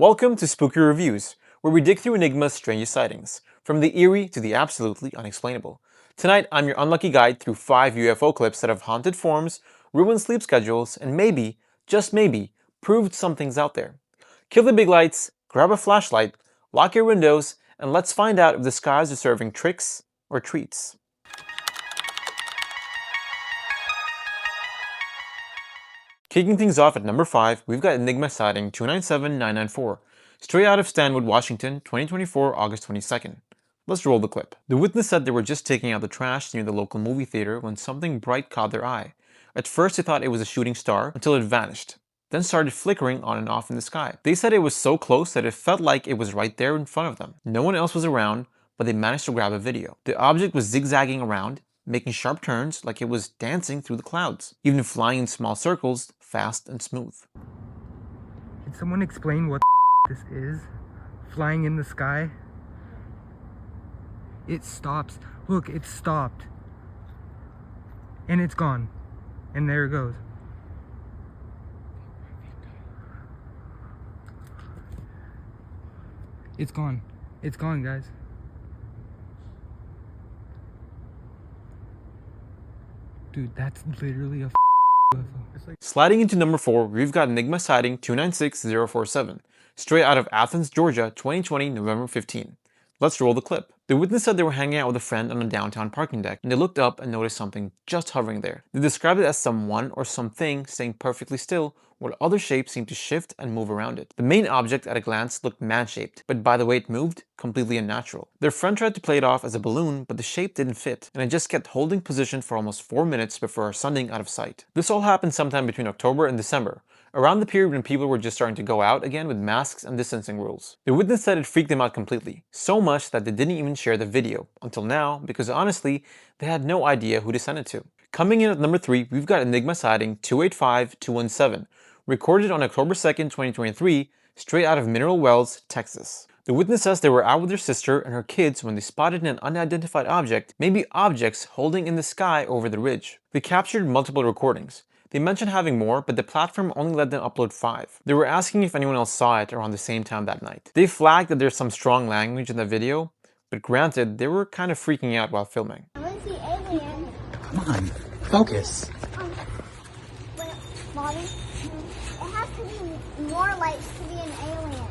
Welcome to Spooky Reviews, where we dig through Enigma's strangest sightings, from the eerie to the absolutely unexplainable. Tonight, I'm your unlucky guide through 5 UFO clips that have haunted forms, ruined sleep schedules, and maybe, just maybe, proved something's out there. Kill the big lights, grab a flashlight, lock your windows, and let's find out if the skies are serving tricks or treats. Kicking things off at number 5, we've got Enigma sighting 297994, straight out of Stanwood, Washington, 2024, August 22nd. Let's roll the clip. The witness said they were just taking out the trash near the local movie theater when something bright caught their eye. At first they thought it was a shooting star until it vanished, then started flickering on and off in the sky. They said it was so close that it felt like it was right there in front of them. No one else was around, but they managed to grab a video. The object was zigzagging around, making sharp turns like it was dancing through the clouds, even flying in small circles, fast and smooth. Can someone explain what this is? Flying in the sky? It stops. Look, it stopped. And it's gone. And there it goes. It's gone. It's gone, guys. Dude, that's literally a UFO. Sliding into number 4, we've got Enigma sighting 296047, straight out of Athens, Georgia, 2020, November 15. Let's roll the clip. The witness said they were hanging out with a friend on a downtown parking deck, and they looked up and noticed something just hovering there. They described it as someone or something staying perfectly still, while other shapes seemed to shift and move around it. The main object at a glance looked man-shaped, but by the way it moved, completely unnatural. Their friend tried to play it off as a balloon, but the shape didn't fit, and it just kept holding position for almost 4 minutes before sunning out of sight. This all happened sometime between October and December, around the period when people were just starting to go out again with masks and distancing rules. The witness said it freaked them out completely, so much that they didn't even share the video, until now, because honestly, they had no idea who to send it to. Coming in at number 3, we've got Enigma sighting 285217, recorded on October 2nd, 2023, straight out of Mineral Wells, Texas. The witness says they were out with their sister and her kids when they spotted an unidentified object, maybe objects holding in the sky over the ridge. They captured multiple recordings. They mentioned having more, but the platform only let them upload 5. They were asking if anyone else saw it around the same time that night. They flagged that there's some strong language in the video, but granted, they were kind of freaking out while filming. I want to see alien. Come on, focus. Mommy, it has to be more lights to be an alien.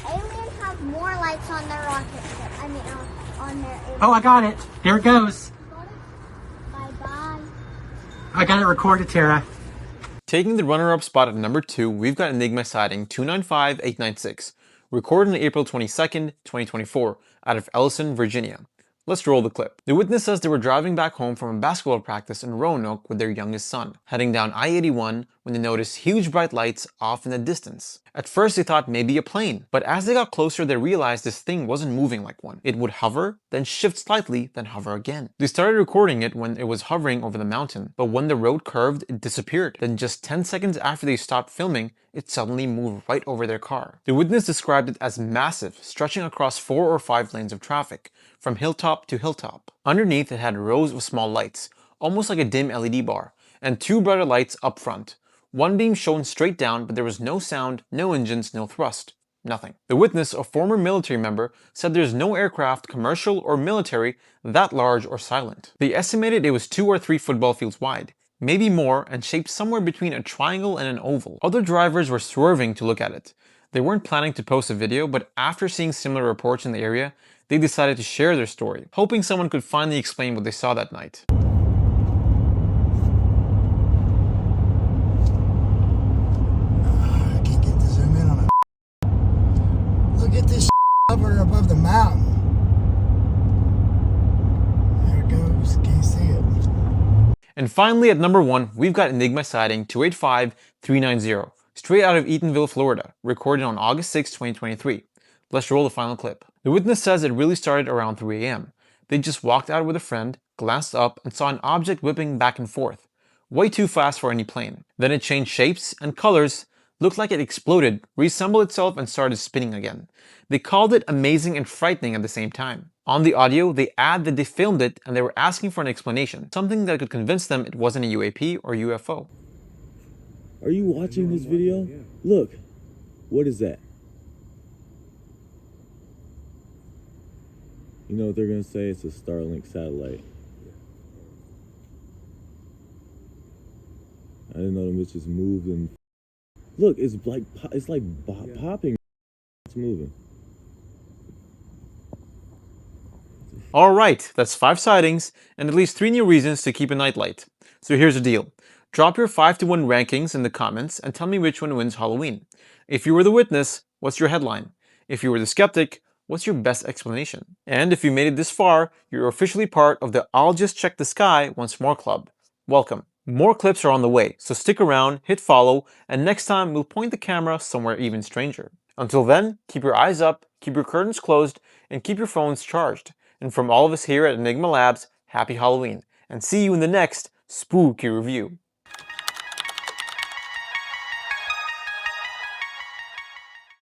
Aliens have more lights on their rocket ship. I mean, on their alien. Oh, I got it. There it goes. Bye-bye. I got it recorded, Tara. Taking the runner-up spot at number 2, we've got Enigma sighting 295896, recorded on April 22nd, 2024, out of Ellison, Virginia. Let's roll the clip. The witness says they were driving back home from a basketball practice in Roanoke with their youngest son, heading down I-81 when they noticed huge bright lights off in the distance. At first they thought maybe a plane, but as they got closer they realized this thing wasn't moving like one. It would hover, then shift slightly, then hover again. They started recording it when it was hovering over the mountain, but when the road curved, it disappeared. Then just 10 seconds after they stopped filming, it suddenly moved right over their car. The witness described it as massive, stretching across 4 or 5 lanes of traffic, from hilltop to hilltop. Underneath it had rows of small lights, almost like a dim LED bar, and 2 brighter lights up front. One beam shone straight down, but there was no sound, no engines, no thrust. Nothing. The witness, a former military member, said there's no aircraft, commercial or military, that large or silent. They estimated it was 2 or 3 football fields wide, maybe more, and shaped somewhere between a triangle and an oval. Other drivers were swerving to look at it. They weren't planning to post a video, but after seeing similar reports in the area, they decided to share their story, hoping someone could finally explain what they saw that night. I can't get to zoom in on it. Look at this over above the mountain. There it goes. Can't see it. And finally, at number 1, we've got Enigma sighting 285390, straight out of Eatonville, Florida, recorded on August 6, 2023. Let's roll the final clip. The witness says it really started around 3 a.m. They just walked out with a friend, glanced up, and saw an object whipping back and forth, way too fast for any plane. Then it changed shapes and colors, looked like it exploded, reassembled itself, and started spinning again. They called it amazing and frightening at the same time. On the audio, they add that they filmed it and they were asking for an explanation, something that could convince them it wasn't a UAP or Are you watching this video? Look, what is that? You know what they're gonna say? It's a Starlink satellite. I didn't know them bitches moved and look, it's like popping. It's moving. Alright, that's 5 sightings, and at least 3 new reasons to keep a nightlight. So here's the deal. Drop your 5 to 1 rankings in the comments and tell me which one wins Halloween. If you were the witness, what's your headline? If you were the skeptic, what's your best explanation? And if you made it this far, you're officially part of the I'll Just Check the Sky Once More club. Welcome. More clips are on the way, so stick around, hit follow, and next time we'll point the camera somewhere even stranger. Until then, keep your eyes up, keep your curtains closed, and keep your phones charged. And from all of us here at Enigma Labs, happy Halloween, and see you in the next spooky review.